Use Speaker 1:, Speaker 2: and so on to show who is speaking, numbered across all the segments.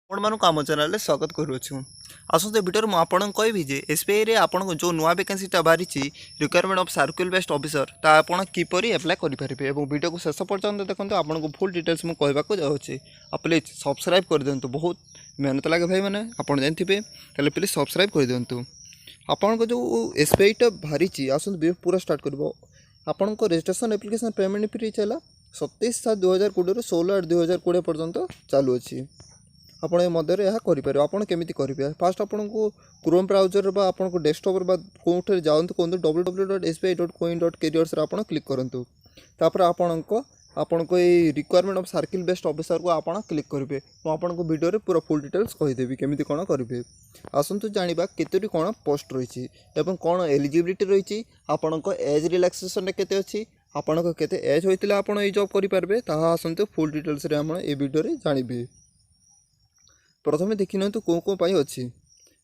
Speaker 1: ଆପଣମାନଙ୍କୁ ଆମ ଚ୍ୟାନେଲରେ ସ୍ୱାଗତ କରୁଅଛୁ। ଆସନ୍ତା ଭିଡ଼ିଓରେ ମୁଁ ଆପଣଙ୍କୁ କହିବି ଯେ ଏସ୍ବିଆଇରେ ଆପଣଙ୍କୁ ଯେଉଁ ନୂଆ ଭ୍ୟାକେନ୍ସିଟା ବାହାରିଛି ରିକ୍ୱାରମେଣ୍ଟ ଅଫ୍ ସାର୍କୁଲ ବେସ୍ଡ ଅଫିସର ତା ଆପଣ କିପରି ଆପ୍ଲାଏ କରିପାରିବେ ଏବଂ ଭିଡ଼ିଓକୁ ଶେଷ ପର୍ଯ୍ୟନ୍ତ ଦେଖନ୍ତୁ। ଆପଣଙ୍କୁ ଫୁଲ୍ ଡିଟେଲ୍ସ ମୁଁ କହିବାକୁ ଯାଉଛି। ଆଉ ପ୍ଲିଜ୍ ସବସ୍କ୍ରାଇବ୍ କରିଦିଅନ୍ତୁ। ବହୁତ ମେହନତ ଲାଗେ ଭାଇମାନେ, ଆପଣ ଜାଣିଥିବେ, ତାହେଲେ ପ୍ଲିଜ୍ ସବସ୍କ୍ରାଇବ୍ କରିଦିଅନ୍ତୁ। ଆପଣଙ୍କ ଯେଉଁ ଏସ୍ବିଆଇଟା ବାହାରିଛି ଆସନ୍ତୁ ପୁରା ଷ୍ଟାର୍ଟ କରିବ। ଆପଣଙ୍କ ରେଜିଷ୍ଟ୍ରେସନ୍ ଆପ୍ଲିକେସନ୍ ପେମେଣ୍ଟ ଫ୍ରି ଚାଲିଲା 27/7/2020ରୁ 16/8/2020 ପର୍ଯ୍ୟନ୍ତ ଚାଲୁଅଛି। ଆପଣ ଏ ମଧ୍ୟରେ ଏହା କରିପାରିବେ। ଆପଣ କେମିତି କରିବେ? ଫାଷ୍ଟ ଆପଣଙ୍କୁ କ୍ରୋମ୍ ବ୍ରାଉଜର ବା ଆପଣଙ୍କ ଡେସ୍କଟପ୍ରେ ବା କେଉଁଠାରେ ଯାଆନ୍ତୁ, କୁହନ୍ତୁ www.sbi.co.in.careers ଆପଣ କ୍ଲିକ୍ କରନ୍ତୁ। ତାପରେ ଆପଣଙ୍କ ଏଇ ରିକ୍ୱାରମେଣ୍ଟ ଅଫ୍ ସାର୍କିଲ୍ ବେସ୍ଡ ଅଫିସରକୁ ଆପଣ କ୍ଲିକ୍ କରିବେ। ମୁଁ ଆପଣଙ୍କୁ ଭିଡ଼ିଓରେ ପୁରା ଫୁଲ୍ ଡିଟେଲ୍ସ କହିଦେବି କେମିତି କ'ଣ କରିବେ। ଆସନ୍ତୁ ଜାଣିବା କେତୋଟି କ'ଣ ପୋଷ୍ଟ ରହିଛି ଏବଂ କ'ଣ ଏଲିଜିବିଲିଟି ରହିଛି, ଆପଣଙ୍କ ଏଜ୍ ରିଲାକ୍ସେସନ୍ରେ କେତେ ଅଛି, ଆପଣଙ୍କ କେତେ ଏଜ୍ ହୋଇଥିଲେ ଆପଣ ଏଇ ଜବ୍ କରିପାରିବେ, ତାହା ଆସନ୍ତୁ ଫୁଲ୍ ଡିଟେଲ୍ସରେ ଆପଣ এই ଭିଡ଼ିଓରେ ଜାଣିବେ। प्रथम देखी नि कौन कौन अच्छी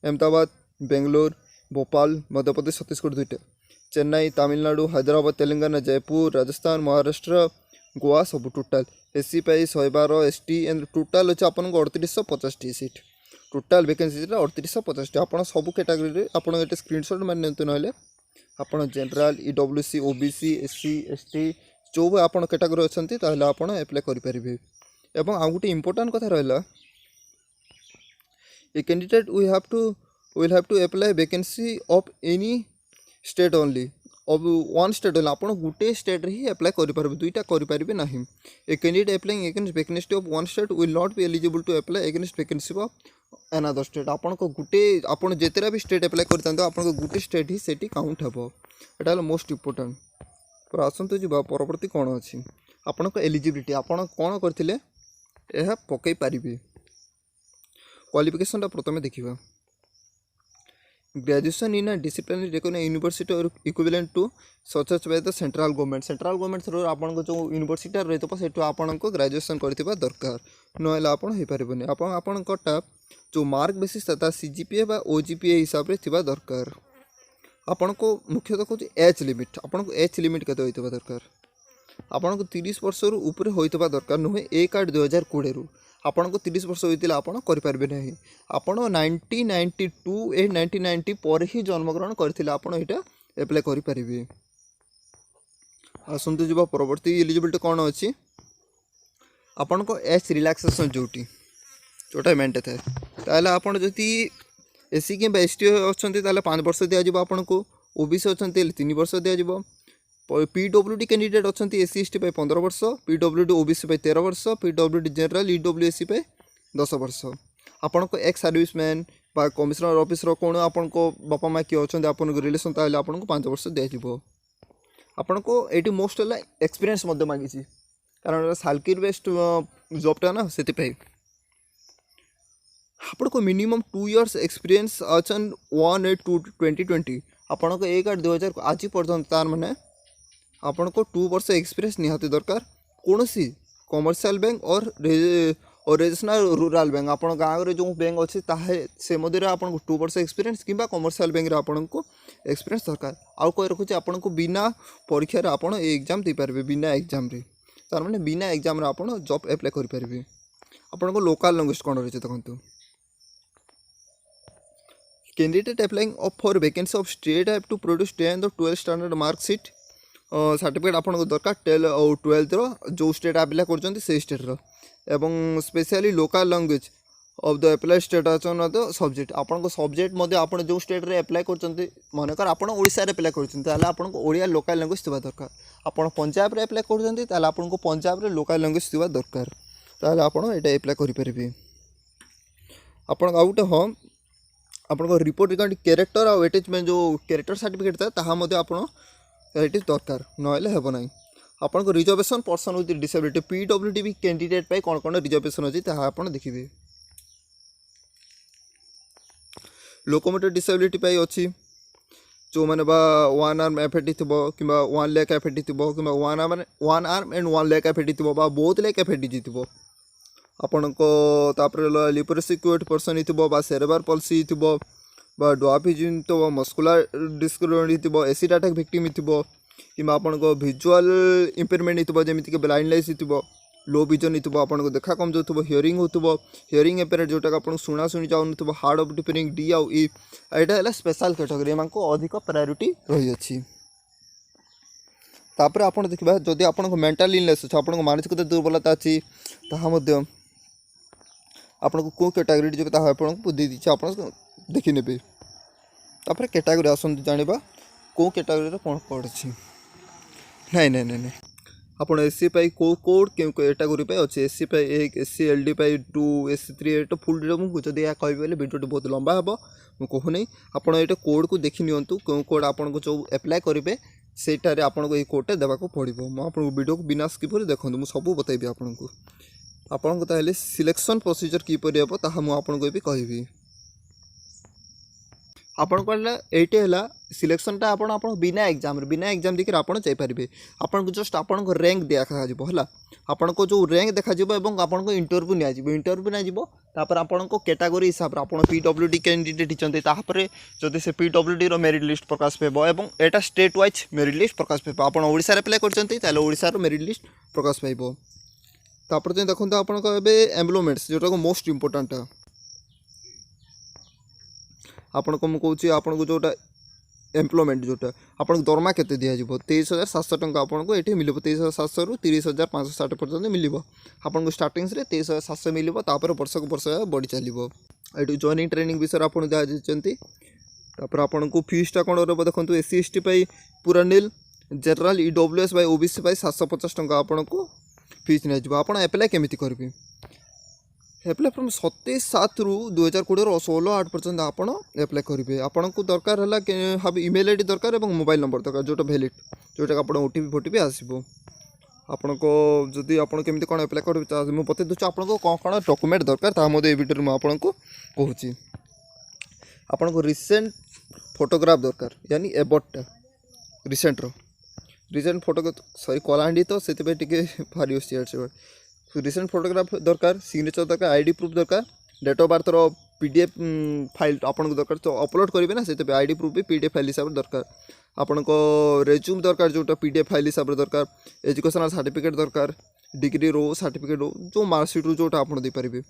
Speaker 1: अहमदाबाद, बेंगलोर, भोपाल, मध्यप्रदेश, छत्तीसगढ़ दुईटा, चेन्नई, तमिलनाडु, हैदराबाद, तेलंगाना, जयपुर, राजस्थान, महाराष्ट्र, गोवा सब total SC 112, ST and total अच्छे आपको 3850 सीट टोटाल वैकेंसी 3850। आप सब कैटेगरी आप स्क्रीनशॉट मार नि ना आप general EWC, OBC, SC, ST जो भी आप कैटेगरी अच्छा आप एप्लाय करेंगे। और आउ गोटे इम्पोर्टाट कथा रहा, a candidate will have to apply vacancy of any state only of one state only। आपण गुटे स्टेट रे ही अप्लाई करि परबे, दुईटा करि परबे नाही। a candidate applying against vacancy of one state will not be eligible to apply against vacancy of another state। आपण को गुटे आपण जेतेरा भी स्टेट अप्लाई करतांतो आपण को गुटे स्टेट ही सेठी काउंट हबो। एटा मोस्ट इंपोर्टेंट। पर आसंतु जिबा परवर्ती कोन अछि आपण को एलिजिबिलिटी आपण कोन करथिले एहा पकई पारिबे। क्वालिफिकेशन प्रथम देखा, graduation in a disciplinary recognized university और equivalent to such by the central government through आपन जो यूनिवर्सिटी रही से आपन को ग्रेजुएशन करथिबा दरकार, नहले आपन हो पारिबनी। आपनटा जो मार्क बेसिस था सीजीपीए बा ओजीपीए हिसाब से थिबा दरकार। आपन को मुख्यतः कहूँ एज लिमिट, आपन को एज लिमिट केते होइतबा दरकार, आपन को 30 वर्ष रु ऊपर होइतबा दरकार नुहे 1/8/2020 रु आपन को 30 वर्ष होइतिले आपन करिपारबे नहीं। आपन 1992 ए 1990 पर ही जन्मग्रहण करथिले आपन एटा एप्लाई करिपारबे। आसंतु जिबा परवर्ती एलिजिबिलिटी कोन अछि, आपन को एज रिलैक्सेशन जोटा मेंटे थाए ताले आपन जति एससी कि एसटी अछंती ताले 5 वर्ष दिया जिवो, आपन को ओबीसी अछंती 3 वर्ष दिया जिवो, पीडब्ल्यूडी कैंडिडेट अच्छा एससी एसटी 15 वर्ष, पीडब्ल्यूडी ओबीसी 13 वर्ष, पीडब्ल्यूडी जनरल ईडब्ल्यूएससी 10 वर्ष। आपन को एक्स सर्विसमैन बा कमिश्नर ऑफिस कौन आपन को बापा माँ किए अच्छा आपन को रिलेशन ताले आपन को 5 वर्ष दिज्व। आपन को ये मोस्ट है एक्सपीरियंस मांगी कारण सार्किल बेस्ड जॉबटा ना से आपन को मिनिमम 2 years एक्सपीरियंस अच्छा 1/8/2020 आपन को 1/8/2000 आज पर्यंत तार मैंने आपन को 2 वर्ष एक्सपीरियंस निहाती दरकार। कौन सी कमर्शियल बैंक और रीजनल रूरल बैंक आपन गाँव में जो बैंक अच्छी से मध्य आपन को 2 वर्ष एक्सपीरियंस कि कमर्शियल बैंक आपन को एक्सपीरियंस दरकार। आउ कही रखुच्छे आपन को बिना परीक्षार आपन एग्जाम दे पारे, बिना एग्जाम रे तार माने बिना एग्जाम रे आपन जॉब अप्लाई करि पारिबे। आपन को लोकल लैंग्वेज कोन रहिছে देखंतु, candidate applying for vacancy of state have to produce 10th और 12th स्टैंडर्ड मार्कशीट सर्टिफिकेट आपन को दरकार 10 और 12th जो स्टेट अप्लाई कर स्टेट एवं specially local language of the apply state अच्छा द सब्जेक्ट आपन को सब्जेक्ट मध्य आपन जो स्टेट रे अप्लाई कर मनकर आपन ओडिशा रे अप्लाई कर आपन को ओडिया लोकल लैंग्वेज थिबा दरकार। आपन पंजाब रे अप्लाई कर आपन को पंजाब रे लोकल लैंग्वेज थिबा दरकार, ताले आपन एटा अप्लाई करि परिबे। आपन आउट हाँ आपन को रिपोर्ट रिगार्डिंग कैरेक्टर और अटैचमेंट जो कैरेक्टर सर्टिफिकेट था ताहा मध्य आपन एट दरकार, नहले हेबो नाही। आपन को reservation person with disability PWD भी कैंडिडेट पे कौन कौन रिजर्वेशन अच्छी ताहा आपन देखिबे। लोकोमोटिव डिसेबिलिटी पे अच्छी जो मैंने बा 1 arm एफएटी थिबो किबा 1 leg एफएटी थिबो किबा 1 arm and 1 leg एफएटी थिबो बा बहुत लेग एफएटी जितिबो आपन को तापर लिपोरेसिक्यूट पर्सन थिबो बा सेरेब्रल पल्सी थिबो बा डवाफिजिम तो मस्कुलर डिस्क्रिमिनेट थिबो, एसिड अटैक विक्टिम थिबो कि आपन को विजुअल इम्पेयरमेंट हो जमीक ब्लाइंडनेस हो लो विजन हो आपको देखा कमजोर थो हियरिंग हो हियरिंग एपेरेट जोटा आप शुणा शुणी जाऊन हार्ड ऑफ डिफरिंग डी आउ ई यहाँ है स्पेशल कैटेगरी एम अधिक प्रायोरीटी रही अच्छी। तापर आप देखा जदि आप मेंटल इलनेस अच्छे आप मानसिक दुर्बलता अच्छी ताहा आपको कौ कैटेगरी जो आपको दे दीजिए आप देखने तापर कैटेगरी आसतु जाना कौ कैटेगरी कौन कौन अच्छी नहीं नहीं नहीं नहीं आप एससी को कोड कैटेगरी अच्छे एससी 1 एससी एलडी 2 एससी 3 ये फुल डिटेल मुझे जब यह कह भिडियो बहुत लंबा हे मुझे कहूनी आपड़ ये कोड को देखी नियंतु कौन कोड आपको जो एप्लाय करेंगे सेटारे आपको ये कोडटा देवाक पड़ो मुझे वीडियो को बिना स्किप देखो मुझे सब बतैबी आपको ताहले सिलेक्शन प्रोसीजर किपर हे ताहा मुझे भी कहबी आपन कहला एटे हला सिलेक्शनटा आप बिना एग्जाम देखिए आप जापारे आपन जस्ट आपन रैंक देखा है आपन को जो रैंक देखा और आपन को इंटरव्यू निपर आपन को कैटेगरी हिसाब से आप पीडब्ल्यूडी कैंडिडेट होते जदि से पीडब्ल्यूडी मेरिट लिस्ट प्रकाश पाइब और यहाँ स्टेट वाइज मेरिट लिस्ट प्रकाश पाइब आप ओडिशा अप्लाई कर मेरिट लिस्ट प्रकाश पाइब तापर देखो आपन एम्प्लॉयमेंट्स जोटा मोस्ट इंपोर्टेंट आपन को मुझे आपको जोटा एम्प्लॉयमेंट जोटा आपको दरमा केते दिया 23,700 टंका आपको ये मिल 23,700 रु 30,560 पर्यटन मिल आपको स्टार्टिंग से 23,700 मिल वर्ष को वर्ष बढ़ी चलो ये जॉइनिंग ट्रेनिंग विषय आप दिखाई आपको फीसटा कौन रहा देखो एससी एसटी पूरा नील जनरल ईडब्ल्यूएस ओबीसी 750 टंका आपको फीस नहीं आप एप्लाय केमी करेंगे एप्लाय फ्रम 27/7 रु 2020 16/8 पर्यंत आप एप्लाय करेंगे आपन को दरकार है हाव ईमेल आईडी दरकार और मोबाइल नंबर दरकार जोटा वैलिड जोटा आप ओटीपी फोटीपी आसो आपन को जदि आप केमी कौन एप्लाय करेंगे मुझे बता दूसरी आपको कौन कौन डॉक्यूमेंट दरकार भिडियो में आपको कहूँ आपन को रिसेंट फोटोग्राफ दरकार यानी एबटा रिसेंट फोटो सॉरी कलाहांडी तो से भारी आर रिसेंट फोटोग्राफ दरकार सिग्नेचर दरकार आईडी प्रूफ दरकार date of birth PDF file आपन को दरकार तो अपलोड करेंगे ना से आईडी प्रूफ भी पीडीएफ फाइल हिसाब से दरकार आपन को रेज्यूम दरकार जोटा पीडीएफ फाइल हिसाब से दरकार एजुकेशनल सर्टिफिकेट दरकार डिग्री रो सर्टिफिकेट रो जो मार्कशीट रो जोटा आप देपारे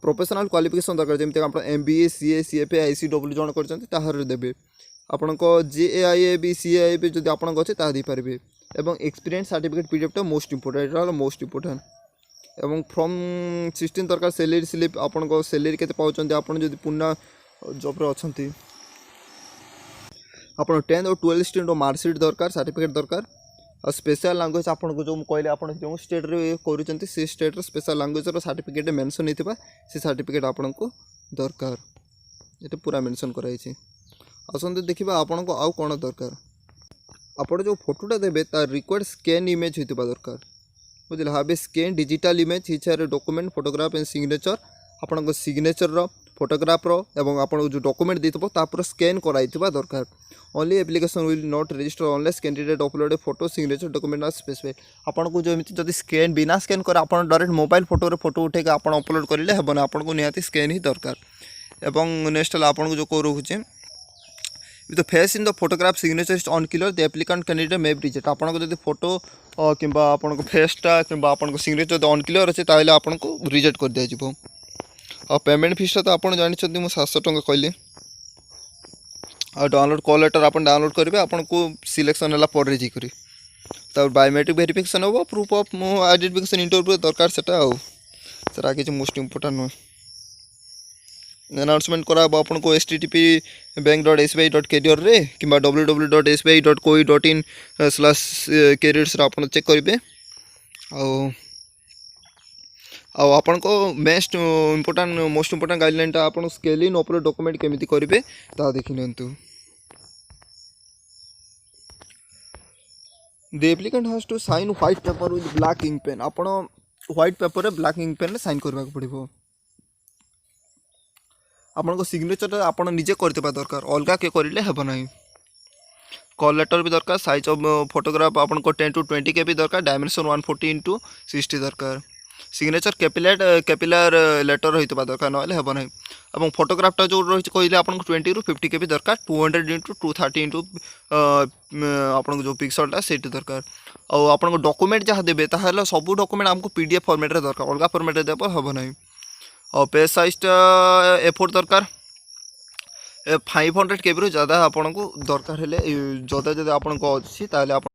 Speaker 1: प्रोफेशनल क्वालिफिकेशन दरकार जमी आप MBA CA CFA ICW जन कर देवे आपन को JAIAB CAIAB जो आप अच्छे देपारे और experience certificate PDF most important most important एवं फ्रॉम 16 दरकार सैलरी स्लिप आपन को सैलरी केते पाउछन्ते आपन जदि पुना जॉब रे अछन्ती आपन 10th और 12th स्टूडेंट मार्कशीट दरकार सर्टिफिकेट दरकार और स्पेशल लैंग्वेज आपन को जो कहले आपन जो स्टेट रे करूछन्ती से स्टेट रो स्पेशल लैंग्वेज रो सर्टिफिकेट मेंशन हेतिबा से सर्टिफिकेट आपन को दरकार ये पूरा मेंशन कराई छी असंते देखिबा आपन को आउ कोन दरकार आपन जो फोटोटा देबे ता रिक्वायर्ड स्कैन इमेज हेतिबा दरकार बुझे have a scan digital image which are document photograph and signature आपन सिग्नेचर फोटोग्राफ एवं आप जो डॉक्यूमेंट देते स्कैन कराई दरकार only application will not register unless candidate upload photo signature document are specified आपन को जो एमती जब स्कैन बिना स्कैन कर आप डायरेक्ट मोबाइल फोटो फोटो उठे आप अपलोड करेंगे हेबन आपको निहाती स्कैन ही दरकार एवं नेक्स्ट आपन को जो कौ रोचे the face in the photograph signature is unclear the applicant candidate may be reject आपन को जब फोटो किंबा आपन को फेसटा किंबा आपन को सिग्नेचर जब अनक्लियर अच्छे ताहले आपन को रिजेक्ट कर दिया जिवो और पेमेंट फीसटा तो आपन जानि छथि मु 700 टंका कहली और डाउनलोड कॉल लेटर आपन डाउनलोड करेंगे आपन को सिलेक्शन होला पर जी करी तब बायोमेट्रिक वेरिफिकेशन हो प्रूफ ऑफ आइडेंटिफिकेशन इंटरव्यू दरकार सेटा हो सर आगे मोस्ट इंपोर्टेंट नो अनाउंसमेंट करा आपन को http://bank.sbi.career रे किंबा www.sbi.coi.in/careers आप चेक करेंगे आपन को मोस्ट इंपोर्टेंट गाइडलाइन टा आपन स्केल इन अपलोड डॉक्यूमेंट केमिति करेंगे ता देखि नंतु the applicant has to sign white paper with black ink pen आपन व्हाइट पेपर रे ब्लैक इंक पेन रे साइन करबा पड़िबो आपन को सिग्नेचर आपन निजे करते दरकार अलग किए करेंगे हेब ना कॉल लेटर भी दरकार साइज ऑफ फोटोग्राफ आपन को 10 to 20 KB दरकार डायमेंशन 140 x 60 दरकार सिग्नेचर कैपिलर लेटर होता दरकार ना हेब ना और फोटोग्राफटा जो रही कहले आपको 20 ରୁ 50 KB दरकार 200 × 230 इंटू आपन जो पिक्सलटा से दरकार और आपन डॉक्यूमेंट जहाँ देवे ताहले सब डॉक्यूमेंट आमको PDF फॉर्मेट रे दरकार अलग फॉर्मेट रे देब हम ना और पेज साइजटा A4 दरकार 500 KB ରୁ ज़्यादा आपन को दरकार हेले ज़्यादा जब आपन को अच्छी ताले आप